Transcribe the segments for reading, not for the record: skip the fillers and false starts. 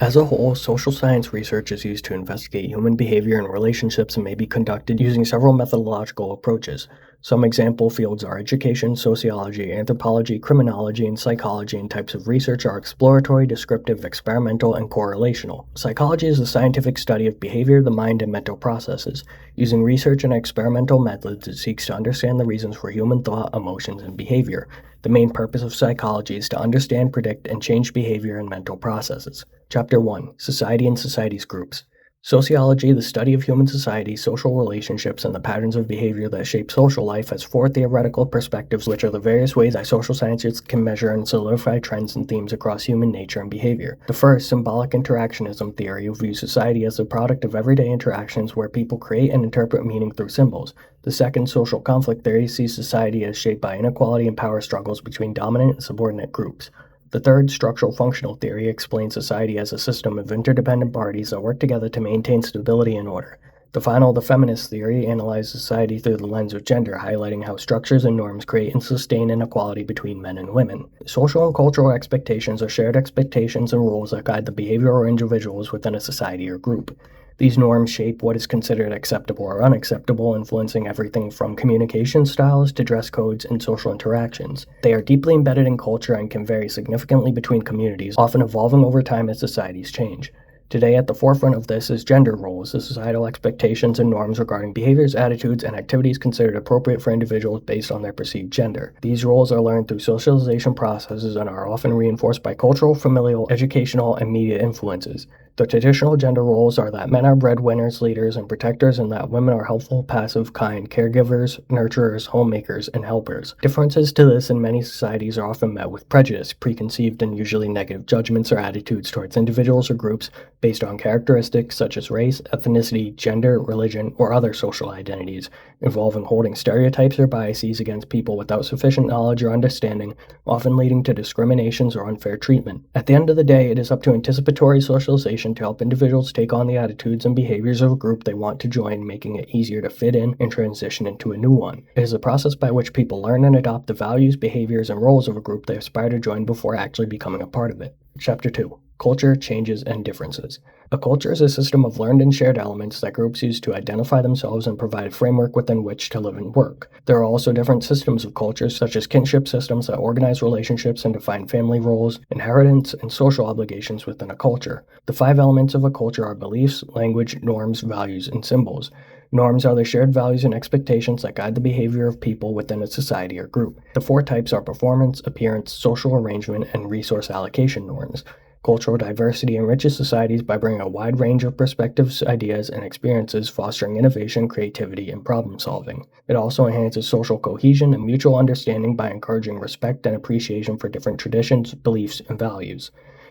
As a whole, social science research is used to investigate human behavior and relationships and may be conducted using several methodological approaches. Some example fields are education, sociology, anthropology, criminology, and psychology, and types of research are exploratory, descriptive, experimental, and correlational. Psychology is the scientific study of behavior, the mind, and mental processes. Using research and experimental methods, it seeks to understand the reasons for human thought, emotions, and behavior. The main purpose of psychology is to understand, predict, and change behavior and mental processes. Chapter 1. Society and Society's Groups. Sociology, the study of human society, social relationships, and the patterns of behavior that shape social life, has four theoretical perspectives, which are the various ways that social sciences can measure and solidify trends and themes across human nature and behavior. The first, symbolic interactionism theory, views society as the product of everyday interactions where people create and interpret meaning through symbols. The second, social conflict theory, sees society as shaped by inequality and power struggles between dominant and subordinate groups. The third, structural functional theory, explains society as a system of interdependent parties that work together to maintain stability and order. The final, the feminist theory, analyzes society through the lens of gender, highlighting how structures and norms create and sustain inequality between men and women. Social and cultural expectations are shared expectations and rules that guide the behavior of individuals within a society or group. These norms shape what is considered acceptable or unacceptable, influencing everything from communication styles to dress codes and social interactions. They are deeply embedded in culture and can vary significantly between communities, often evolving over time as societies change. Today, at the forefront of this is gender roles, the societal expectations and norms regarding behaviors, attitudes, and activities considered appropriate for individuals based on their perceived gender. These roles are learned through socialization processes and are often reinforced by cultural, familial, educational, and media influences. The traditional gender roles are that men are breadwinners, leaders, and protectors, and that women are helpful, passive, kind, caregivers, nurturers, homemakers, and helpers. Differences to this in many societies are often met with prejudice, preconceived and usually negative judgments or attitudes towards individuals or groups based on characteristics such as race, ethnicity, gender, religion, or other social identities, involving holding stereotypes or biases against people without sufficient knowledge or understanding, often leading to discriminations or unfair treatment. At the end of the day, it is up to anticipatory socialization to help individuals take on the attitudes and behaviors of a group they want to join, making it easier to fit in and transition into a new one. It is a process by which people learn and adopt the values, behaviors, and roles of a group they aspire to join before actually becoming a part of it. Chapter 2. Culture, Changes, and Differences. A culture is a system of learned and shared elements that groups use to identify themselves and provide a framework within which to live and work. There are also different systems of cultures, such as kinship systems that organize relationships and define family roles, inheritance, and social obligations within a culture. The 5 elements of a culture are beliefs, language, norms, values, and symbols. Norms are the shared values and expectations that guide the behavior of people within a society or group. The 4 types are performance, appearance, social arrangement, and resource allocation norms. Cultural diversity enriches societies by bringing a wide range of perspectives, ideas, and experiences, fostering innovation, creativity, and problem solving. It also enhances social cohesion and mutual understanding by encouraging respect and appreciation for different traditions, beliefs, and values.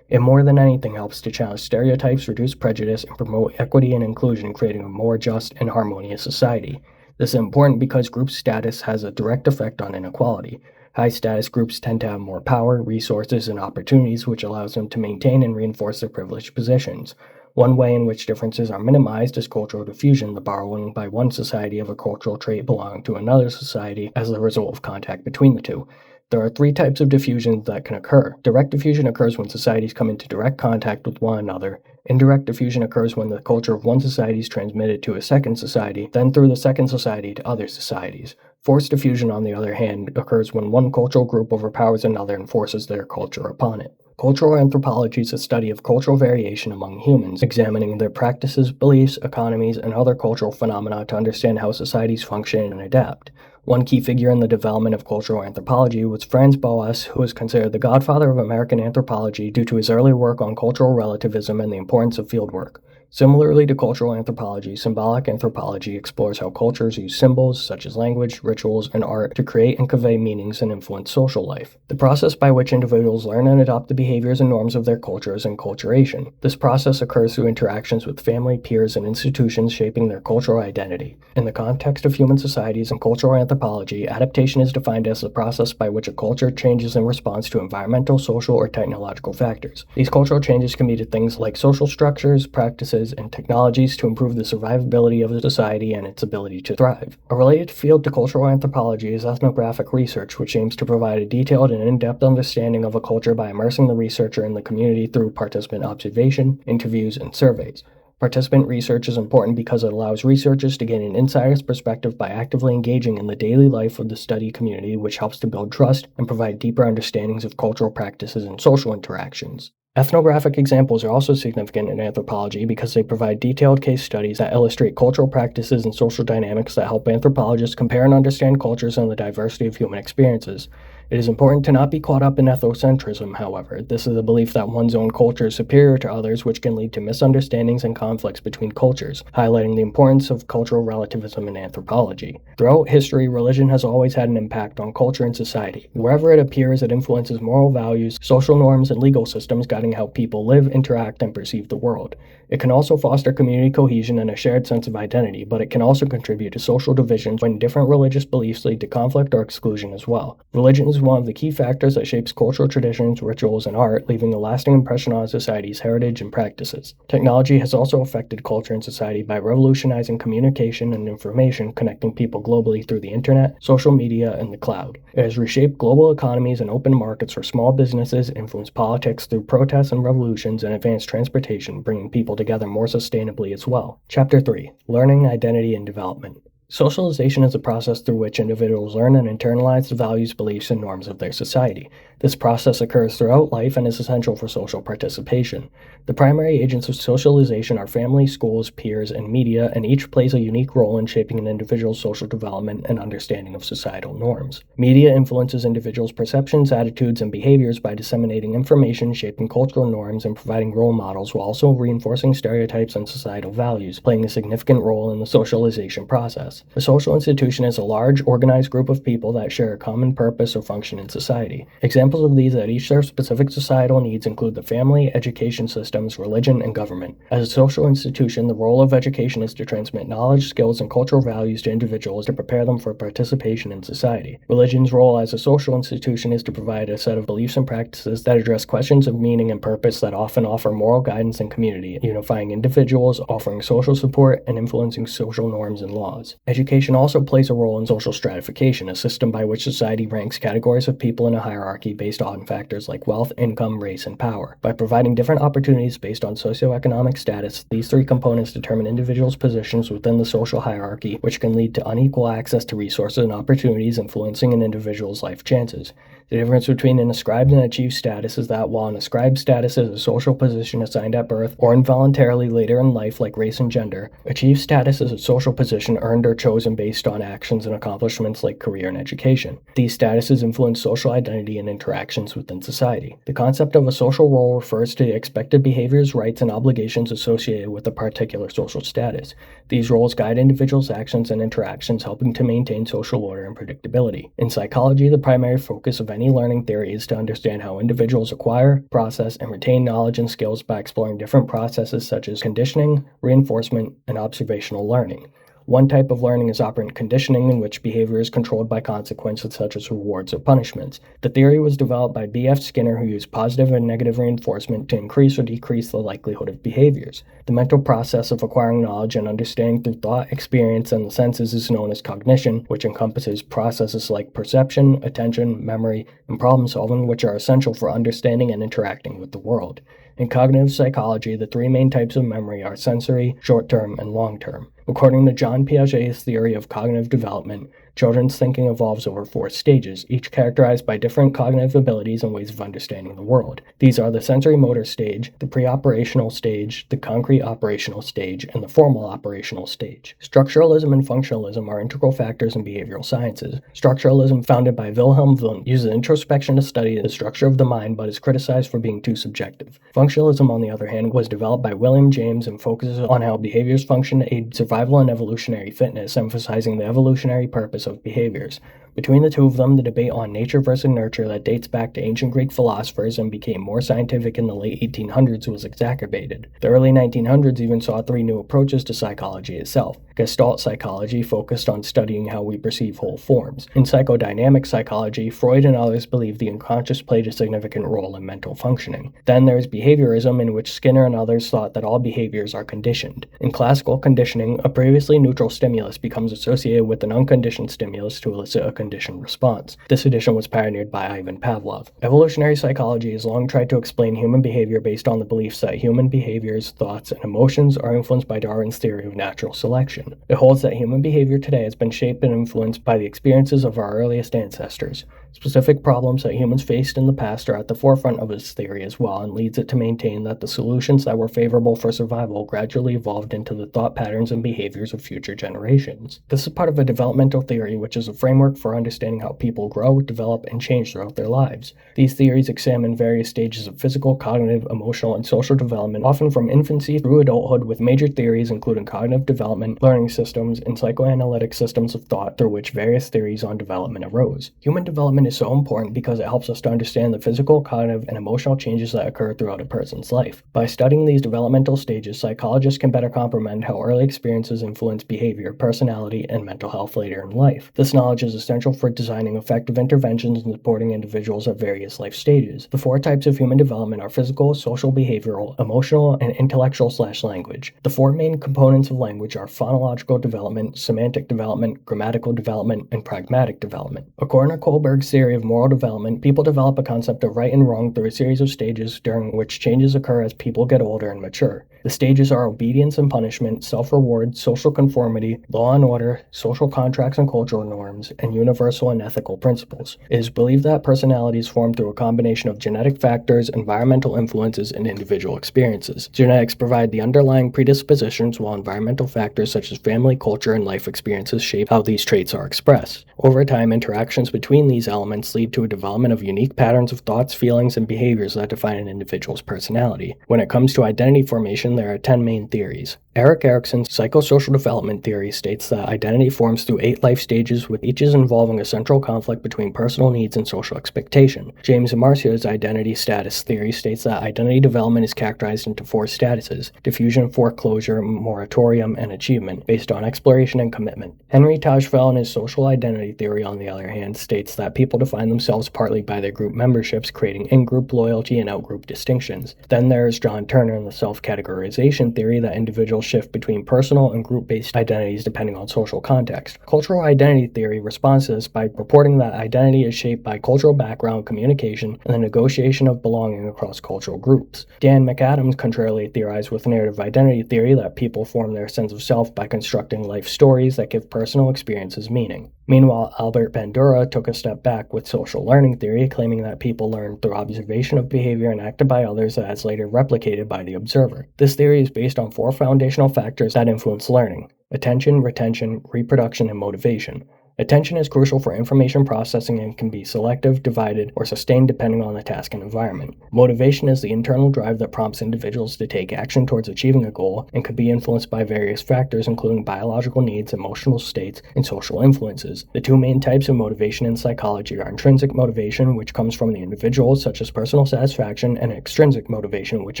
It more than anything helps to challenge stereotypes, reduce prejudice, and promote equity and inclusion, creating a more just and harmonious society. This is important because group status has a direct effect on inequality. High-status groups tend to have more power, resources, and opportunities, which allows them to maintain and reinforce their privileged positions. One way in which differences are minimized is cultural diffusion, the borrowing by one society of a cultural trait belonging to another society as the result of contact between the two. There are 3 types of diffusion that can occur. Direct diffusion occurs when societies come into direct contact with one another. Indirect diffusion occurs when the culture of one society is transmitted to a second society, then through the second society to other societies. Forced diffusion, on the other hand, occurs when one cultural group overpowers another and forces their culture upon it. Cultural anthropology is a study of cultural variation among humans, examining their practices, beliefs, economies, and other cultural phenomena to understand how societies function and adapt. One key figure in the development of cultural anthropology was Franz Boas, who is considered the godfather of American anthropology due to his early work on cultural relativism and the importance of fieldwork. Similarly to cultural anthropology, symbolic anthropology explores how cultures use symbols, such as language, rituals, and art, to create and convey meanings and influence social life. The process by which individuals learn and adopt the behaviors and norms of their culture is enculturation. This process occurs through interactions with family, peers, and institutions shaping their cultural identity. In the context of human societies and cultural anthropology, adaptation is defined as the process by which a culture changes in response to environmental, social, or technological factors. These cultural changes can be to things like social structures, practices, practices, and technologies to improve the survivability of a society and its ability to thrive. A related field to cultural anthropology is ethnographic research, which aims to provide a detailed and in-depth understanding of a culture by immersing the researcher in the community through participant observation, interviews, and surveys. Participant research is important because it allows researchers to gain an insider's perspective by actively engaging in the daily life of the study community, which helps to build trust and provide deeper understandings of cultural practices and social interactions. Ethnographic examples are also significant in anthropology because they provide detailed case studies that illustrate cultural practices and social dynamics that help anthropologists compare and understand cultures and the diversity of human experiences. It is important to not be caught up in ethnocentrism, however. This is the belief that one's own culture is superior to others, which can lead to misunderstandings and conflicts between cultures, highlighting the importance of cultural relativism in anthropology. Throughout history, religion has always had an impact on culture and society. Wherever it appears, it influences moral values, social norms, and legal systems, guiding how people live, interact, and perceive the world. It can also foster community cohesion and a shared sense of identity, but it can also contribute to social divisions when different religious beliefs lead to conflict or exclusion as well. Religion is one of the key factors that shapes cultural traditions, rituals, and art, leaving a lasting impression on society's heritage and practices. Technology has also affected culture and society by revolutionizing communication and information, connecting people globally through the internet, social media, and the cloud. It has reshaped global economies and open markets for small businesses, influenced politics through protests and revolutions, and advanced transportation, bringing people together more sustainably as well. Chapter 3. Learning, Identity, and Development. Socialization is a process through which individuals learn and internalize the values, beliefs, and norms of their society. This process occurs throughout life and is essential for social participation. The primary agents of socialization are family, schools, peers, and media, and each plays a unique role in shaping an individual's social development and understanding of societal norms. Media influences individuals' perceptions, attitudes, and behaviors by disseminating information, shaping cultural norms, and providing role models while also reinforcing stereotypes and societal values, playing a significant role in the socialization process. A social institution is a large, organized group of people that share a common purpose or function in society. Examples of these that each serve specific societal needs include the family, education systems, religion, and government. As a social institution, the role of education is to transmit knowledge, skills, and cultural values to individuals to prepare them for participation in society. Religion's role as a social institution is to provide a set of beliefs and practices that address questions of meaning and purpose that often offer moral guidance and community, unifying individuals, offering social support, and influencing social norms and laws. Education also plays a role in social stratification, a system by which society ranks categories of people in a hierarchy based on factors like wealth, income, race, and power. By providing different opportunities based on socioeconomic status, these three components determine individuals' positions within the social hierarchy, which can lead to unequal access to resources and opportunities, influencing an individual's life chances. The difference between an ascribed and achieved status is that while an ascribed status is a social position assigned at birth or involuntarily later in life like race and gender, achieved status is a social position earned or chosen based on actions and accomplishments like career and education. These statuses influence social identity and interactions within society. The concept of a social role refers to the expected behaviors, rights, and obligations associated with a particular social status. These roles guide individuals' actions and interactions, helping to maintain social order and predictability. In psychology, the primary focus of any learning theory is to understand how individuals acquire, process, and retain knowledge and skills by exploring different processes such as conditioning, reinforcement, and observational learning. One type of learning is operant conditioning, in which behavior is controlled by consequences such as rewards or punishments. The theory was developed by B.F. Skinner, who used positive and negative reinforcement to increase or decrease the likelihood of behaviors. The mental process of acquiring knowledge and understanding through thought, experience, and the senses is known as cognition, which encompasses processes like perception, attention, memory, and problem solving, which are essential for understanding and interacting with the world. In cognitive psychology, the three main types of memory are sensory, short-term, and long-term. According to John Piaget's theory of cognitive development, children's thinking evolves over 4 stages, each characterized by different cognitive abilities and ways of understanding the world. These are the sensory-motor stage, the pre-operational stage, the concrete operational stage, and the formal operational stage. Structuralism and functionalism are integral factors in behavioral sciences. Structuralism, founded by Wilhelm Wundt, uses introspection to study the structure of the mind but is criticized for being too subjective. Functionalism, on the other hand, was developed by William James and focuses on how behaviors function to aid survival and evolutionary fitness, emphasizing the evolutionary purpose of behaviors. Between the two of them, the debate on nature versus nurture that dates back to ancient Greek philosophers and became more scientific in the late 1800s was exacerbated. The early 1900s even saw three new approaches to psychology itself. Gestalt psychology focused on studying how we perceive whole forms. In psychodynamic psychology, Freud and others believed the unconscious played a significant role in mental functioning. Then there's behaviorism, in which Skinner and others thought that all behaviors are conditioned. In classical conditioning, a previously neutral stimulus becomes associated with an unconditioned stimulus to elicit a conditioned response. This addition was pioneered by Ivan Pavlov. Evolutionary psychology has long tried to explain human behavior based on the beliefs that human behaviors, thoughts, and emotions are influenced by Darwin's theory of natural selection. It holds that human behavior today has been shaped and influenced by the experiences of our earliest ancestors. Specific problems that humans faced in the past are at the forefront of this theory as well, and leads it to maintain that the solutions that were favorable for survival gradually evolved into the thought patterns and behaviors of future generations. This is part of a developmental theory, which is a framework for understanding how people grow, develop, and change throughout their lives. These theories examine various stages of physical, cognitive, emotional, and social development, often from infancy through adulthood, with major theories including cognitive development, learning systems, and psychoanalytic systems of thought through which various theories on development arose. Human development is so important because it helps us to understand the physical, cognitive, and emotional changes that occur throughout a person's life. By studying these developmental stages, psychologists can better comprehend how early experiences influence behavior, personality, and mental health later in life. This knowledge is essential for designing effective interventions and supporting individuals at various life stages. The four types of human development are physical, social, behavioral, emotional, and intellectual/language. The four main components of language are phonological development, semantic development, grammatical development, and pragmatic development. According to Kohlberg's theory of moral development, people develop a concept of right and wrong through a series of stages during which changes occur as people get older and mature. The stages are obedience and punishment, self-reward, social conformity, law and order, social contracts and cultural norms, and universal and ethical principles. It is believed that personality is formed through a combination of genetic factors, environmental influences, and individual experiences. Genetics provide the underlying predispositions, while environmental factors such as family, culture, and life experiences shape how these traits are expressed. Over time, interactions between these elements lead to a development of unique patterns of thoughts, feelings, and behaviors that define an individual's personality. When it comes to identity formation, there are 10 main theories. Erik Erikson's psychosocial development theory states that identity forms through 8 life stages, with each involving a central conflict between personal needs and social expectation. James Marcia's identity status theory states that identity development is characterized into 4 statuses: diffusion, foreclosure, moratorium, and achievement, based on exploration and commitment. Henry Tajfel in his social identity theory, on the other hand, states that people define themselves partly by their group memberships, creating in-group loyalty and out-group distinctions. Then there is John Turner in the self-categorization theory that individuals shift between personal and group-based identities depending on social context. Cultural identity theory responds to this by reporting that identity is shaped by cultural background, communication, and the negotiation of belonging across cultural groups. Dan McAdams contrarily theorized with narrative identity theory that people form their sense of self by constructing life stories that give personal experiences meaning. Meanwhile, Albert Bandura took a step back with social learning theory, claiming that people learn through observation of behavior enacted by others that is later replicated by the observer. This theory is based on 4 foundational factors that influence learning: attention, retention, reproduction, and motivation. Attention is crucial for information processing and can be selective, divided, or sustained depending on the task and environment. Motivation is the internal drive that prompts individuals to take action towards achieving a goal and could be influenced by various factors including biological needs, emotional states, and social influences. The 2 main types of motivation in psychology are intrinsic motivation, which comes from the individual, such as personal satisfaction, and extrinsic motivation, which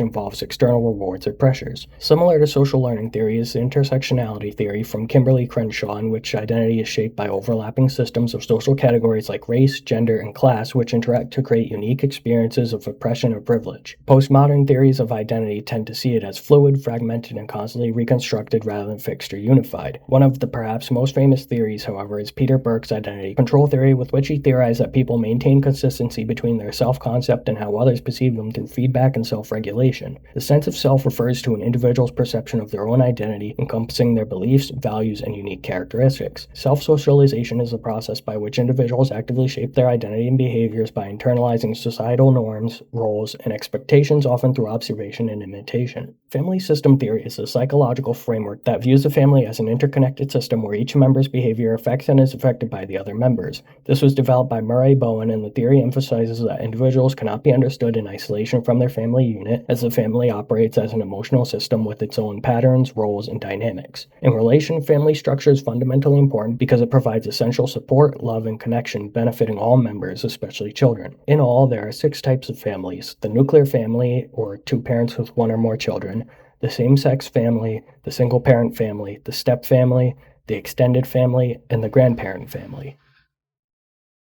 involves external rewards or pressures. Similar to social learning theory is the intersectionality theory from Kimberly Crenshaw, in which identity is shaped by overlapping systems of social categories like race, gender, and class, which interact to create unique experiences of oppression or privilege. Postmodern theories of identity tend to see it as fluid, fragmented, and constantly reconstructed rather than fixed or unified. One of the perhaps most famous theories, however, is Peter Burke's identity control theory, with which he theorized that people maintain consistency between their self-concept and how others perceive them through feedback and self-regulation. The sense of self refers to an individual's perception of their own identity, encompassing their beliefs, values, and unique characteristics. Self-socialization is a process by which individuals actively shape their identity and behaviors by internalizing societal norms, roles, and expectations, often through observation and imitation. Family system theory is a psychological framework that views the family as an interconnected system where each member's behavior affects and is affected by the other members. This was developed by Murray Bowen, and the theory emphasizes that individuals cannot be understood in isolation from their family unit, as the family operates as an emotional system with its own patterns, roles, and dynamics. In relation, family structure is fundamentally important because it provides essential support, love, and connection benefiting all members, especially children. In all, there are 6 types of families: the nuclear family, or 2 parents with 1 or more children, the same-sex family, the single-parent family, the step family, the extended family, and the grandparent family.